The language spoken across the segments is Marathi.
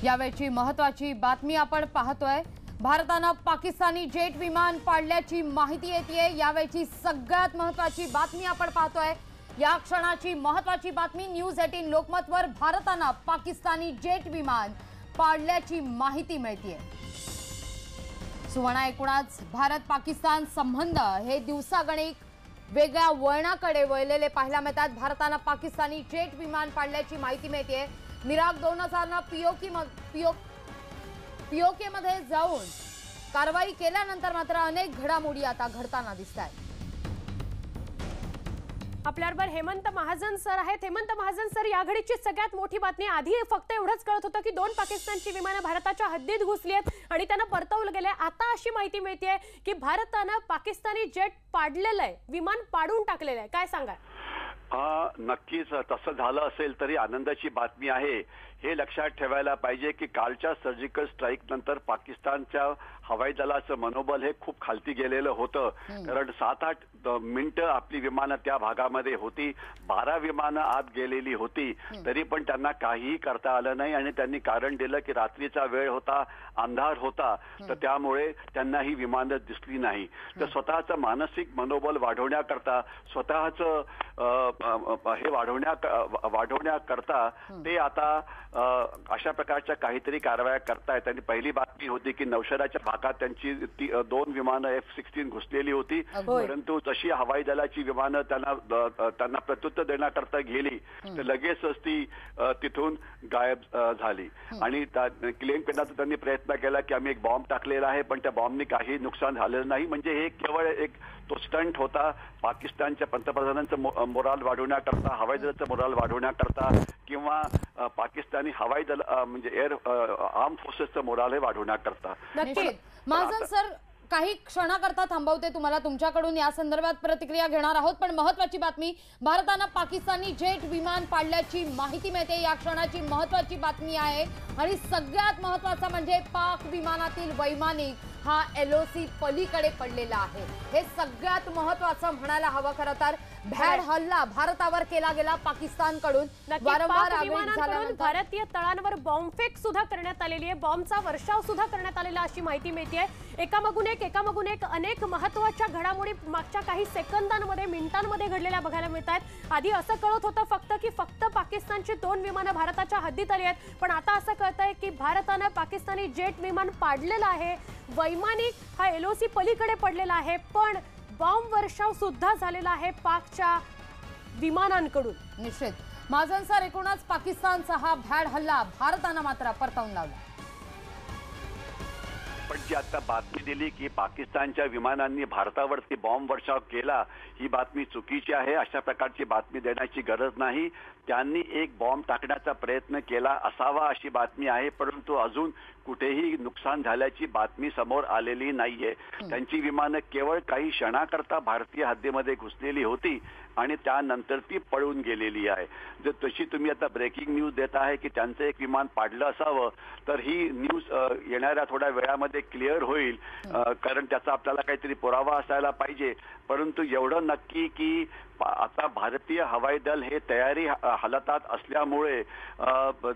यावेळची महत्त्वाची बातमी आपण पाहतोय। भारताने पाकिस्तानी जेट विमान पाडल्याची माहिती येतेय। यावेळची सगळ्यात महत्त्वाची बातमी आपण पाहतोय। या क्षणाची महत्त्वाची बातमी न्यूज 18 लोकमतवर भारताने पाकिस्तानी जेट विमान पाडल्याची माहिती मिळतेय। सुवर्ण एकूणच भारत पाकिस्तान संबंध हे दिवसागणिक वेगळ्या वळणाकडे वळलेले पाहायला मिळतात। भारताने पाकिस्तानी जेट विमान पाडल्याची माहिती मिळतेय। मिराग 2000 ने पीओके मध्ये जाऊन कारवाई केल्यानंतर मात्र अनेक घडामोडी आता घडताना दिसतात। आपल्याबरोबर हेमंत महाजन सर आहेत। हेमंत महाजन सर, या घडीची सगळ्यात मोठी बातमी आधी फक्त एवढंच कळत होतं की 2 पाकिस्तानची विमानं भारताच्या हद्दीत घुसली आहेत आणि त्यांना परतवलं गेलंय। आता अशी माहिती मिळतेय की भारताने पाकिस्तानी जेट पाडलेलं आहे, विमान पाडून टाकलेलं आहे, काय सांगा? नक्कीच तसं झालं असेल तरी आनंदाची बातमी आहे। हे लक्षात ठेवायला पाहिजे की कालच्या सर्जिकल स्ट्राईक नंतर पाकिस्तानच्या हवाई दलाचं मनोबल हे खूप खालती गेलेलं होतं। कारण 7-8 मिनिटं आपली विमानं त्या भागामध्ये होती, 12 विमानं आत गेलेली होती, तरी पण त्यांना काहीही करता आलं नाही आणि त्यांनी कारण दिलं की रात्रीचा वेळ होता, अंधार होता, तर त्यामुळे त्यांना ही विमानं दिसली नाही। तर स्वतःचं मानसिक मनोबल वाढवण्याकरता, स्वतःचं हे वाढवण्याकरता ते आता अशा प्रकारच्या काहीतरी कारवाया करतायत। आणि पहिली बातमी होती की नौशेराच्या भागात त्यांची 2 विमानं F-16 घुसलेली होती, परंतु तशी हवाई दलाची विमानं त्यांना प्रत्युत्तर देण्याकरता गेली तर लगेचच ती तिथून गायब झाली। आणि क्लेम करण्याचा त्यांनी प्रयत्न केला की आम्ही एक बॉम्ब टाकलेला आहे, पण त्या बॉम्बनी काही नुकसान झालेलं नाही। म्हणजे हे केवळ एक तो स्टंट होता पाकिस्तानच्या पंतप्रधानांचं मोराल वाढवण्याकरता, हवाई दलाचं मोराल वाढवण्याकरता, किंवा पाकिस्तानी हवाई दल म्हणजे एअर आर्म फोर्सेसचं मोराल हे वाढवण्याकरता। नक्कीच महाजन सर, काही क्षणाकरता थांबवते तुम्हाला, तुमच्याकडून या संदर्भात प्रतिक्रिया घेणार आहोत। पण महत्त्वाची बातमी, भारताने पाकिस्तानी जेट विमान पाडल्याची माहिती मिळते। या क्षणाची महत्त्वाची बातमी आहे आणि सगळ्यात महत्त्वाचं म्हणजे पाक विमानातील वैमानिक हा LOC पलीकडे पडलेला आहे। हे सगळ्यात महत्त्वाचं म्हणायला हवं। खरं तर भ्याड हल्ला भारतावर केला गेला पाकिस्तानकडून, वारंवार भारतीय तळांवर बॉम्बफेक सुद्धा करण्यात आलेली आहे, बॉम्बचा वर्षाव सुद्धा करण्यात आलेला अशी माहिती मिळते। एकामागून एक अनेक महत्त्वाच्या घडामोडी मागच्या काही सेकंदांमध्ये, मिनिटांमध्ये घडलेल्या बघायला मिळतात। आधी असं कळत होतं की फक्त पाकिस्तानची 2 विमानं भारताच्या हद्दीत आली आहेत, पण आता असं कळतंय की भारताने पाकिस्तानी जेट विमान पाडलेलं आहे, वैमानिक हा LOC पलीकडे पडलेला आहे, पण बॉम्ब वर्षाव सुद्धा झालेला आहे पाकच्या विमानांकडून। निश्चित महाजन सर, एकूणच पाकिस्तानचा हा भ्याड हल्ला भारताने मात्र परतवून लावला। पण जी आता बातमी दिली की पाकिस्तानच्या विमानांनी भारतावरती बॉम्ब वर्षाव केला, ही बातमी चुकीची आहे। अशा प्रकारची बातमी देण्याची गरज नाही। त्यांनी एक बॉम्ब टाकण्याचा प्रयत्न केला असावा अशी बातमी आहे, परंतु अजून कुठेही नुकसान झाल्याची बातमी समोर आलेली नाहीये। त्यांची विमानं केवळ काही क्षणाकरता भारतीय हद्दीमध्ये घुसलेली होती आणि त्यानंतर ती पळून गेलेली आहे। जर तशी तुम्ही आता ब्रेकिंग न्यूज देत आहे की त्यांचं एक विमान पाडलं असावं, तर ही न्यूज येणाऱ्या थोड्या वेळामध्ये क्लिअर होईल, कारण त्याचा आपल्याला काहीतरी पुरावा असायला पाहिजे। परंतु एवढं नक्की की आता भारतीय हवाई दल हे तयारी हालतात असल्यामुळे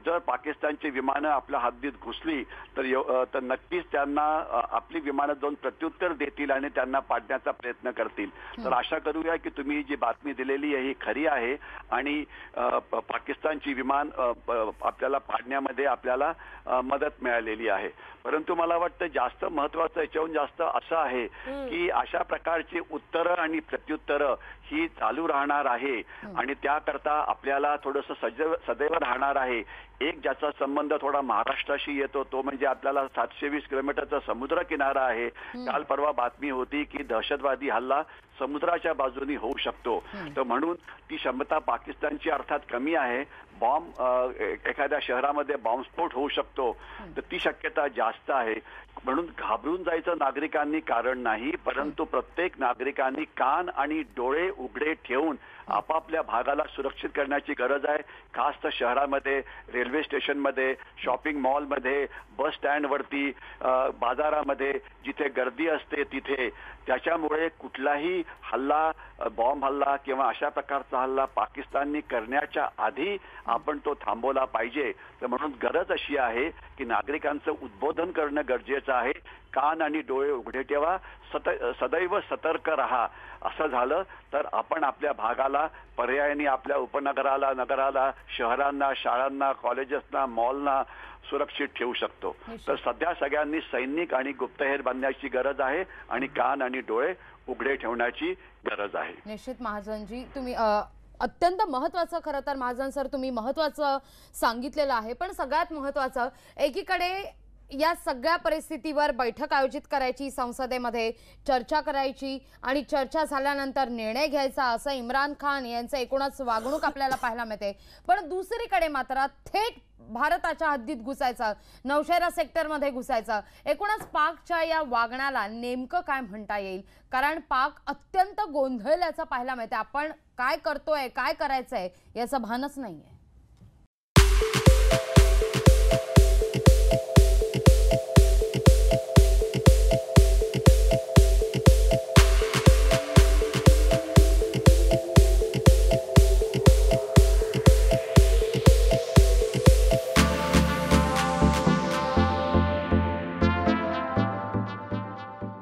जर पाकिस्तानची विमानं आपल्या हद्दीत घुसली तर नक्कीच त्यांना आपली विमानं जाऊन प्रत्युत्तर देतील आणि त्यांना पाडण्याचा प्रयत्न करतील। तर आशा करूया की तुम्ही जी बातमी दिलेली आहे ही खरी आहे आणि पाकिस्तानची विमान आपल्याला पाडण्यामध्ये आपल्याला मदत मिळालेली आहे। परंतु मला वाटतं जास्त महत्त्वाचं याच्याहून जास्त असं आहे की अशा प्रकारची उत्तरं आणि प्रत्युत्तरं ही चालू राहणार आहे आणि त्याकरता आपल्याला थोडंसं सदैव राहणार आहे। एक ज्याचा संबंध थोडा महाराष्ट्राशी येतो तो म्हणजे आपल्याला 720 किलोमीटरचा समुद्र किनारा आहे। काल परवा बातमी होती की दहशतवादी हल्ला समुद्राच्या बाजूनी होऊ शकतो, तर म्हणून ती क्षमता पाकिस्तानची अर्थात कमी आहे। बॉम्ब एखाद्या शहरामध्ये बॉम्बस्फोट होऊ शकतो, तर ती शक्यता जास्त आहे। म्हणून घाबरून जायचं नागरिकांनी कारण नाही, परंतु प्रत्येक नागरिकांनी कान आणि डोळे उघडे ठेवून आपापल्या भागाला सुरक्षित करण्याची गरज आहे. खास तर शहरामध्ये, रेल्वे स्टेशनमध्ये, शॉपिंग मॉलमध्ये, बस स्टँडवरती, बाजारामध्ये जिथे गर्दी असते तिथे. त्याच्यामुळे कुठलाही हल्ला, बॉम्ब हल्ला किंवा अशा प्रकारचा हल्ला पाकिस्ताननी करण्याच्या आधी आपण तो थांबवला पाहिजे. तर म्हणून गरज अशी आहे की नागरिकांचं उद्बोधन करणं गरजेचं आहे. कान आणि डोळे उघडे ठेवा, सदैव सतर्क राहा. असं झालं तर आपण आपल्या भागाला, पर्यायाने आपल्या उपनगराला, नगराला, शहरांना, शाळांना, कॉलेजेसना, मॉलना सुरक्षित ठेवू शकतो. तर सध्या सगळ्यांनी सैनिक आणि गुप्तहेर बांधण्याची गरज आहे आणि कान आणि डोळे उघडे ठेवण्याची गरज आहे. निश्चित महाजनजी, तुम्ही अत्यंत महत्त्वाचं, खरं तर महाजन सर तुम्ही महत्त्वाचं सांगितलेलं आहे. पण सगळ्यात महत्त्वाचं, एकीकडे या सगळ्या परिस्थितीवर बैठक आयोजित करायची, संसदेमध्ये चर्चा करायची आणि चर्चा झाल्यानंतर निर्णय घ्यायचा, असं इम्रान खान यांचं एकूणच वागणूक आपल्याला पाहायला मिळते. पण दुसरीकडे मात्र थेट भारताच्या हद्दीत घुसायचं, नौशेरा सेक्टरमध्ये घुसायचं, एकूणच पाकच्या या वागण्याला नेमकं काय म्हणता येईल? कारण पाक अत्यंत गोंधळल्याचं पाहायला मिळते. आपण काय करतोय, काय करायचंय याचं भानच नाहीये.